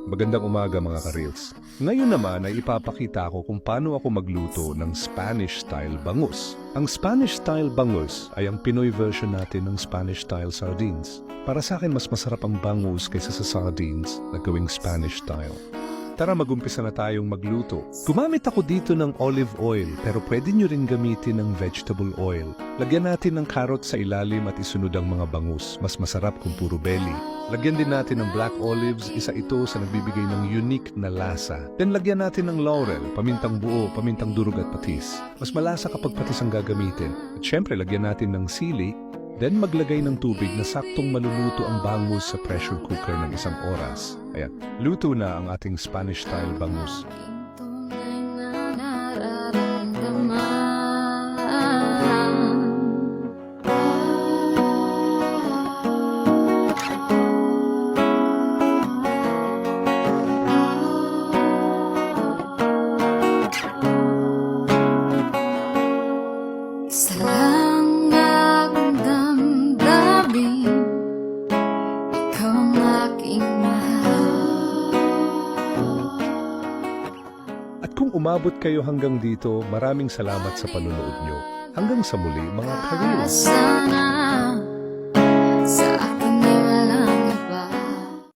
Magandang umaga mga ka-Reels. Ngayon naman ay ipapakita ko kung paano ako magluto ng Spanish-style bangus. Ang Spanish-style bangus ay ang Pinoy version natin ng Spanish-style sardines. Para sa akin, mas masarap ang bangus kaysa sa sardines na gawing Spanish-style. Tara, mag-umpisa na tayong magluto. Gumamit ako dito ng olive oil, pero pwede nyo rin gamitin ng vegetable oil. Lagyan natin ng carrot sa ilalim at isunod ang mga bangus. Mas masarap kung puro belly. Lagyan din natin ng black olives, isa ito sa nagbibigay ng unique na lasa. Then lagyan natin ng laurel, pamintang buo, pamintang durog at patis. Mas malasa kapag patis ang gagamitin. At syempre, lagyan natin ng sili. Then maglagay ng tubig na saktong maluluto ang bangus sa pressure cooker ng 1 oras. Ayan, luto na ang ating Spanish-style bangus. At kung umabot kayo hanggang dito, maraming salamat sa panunood nyo. Hanggang sa muli mga ka-Reels.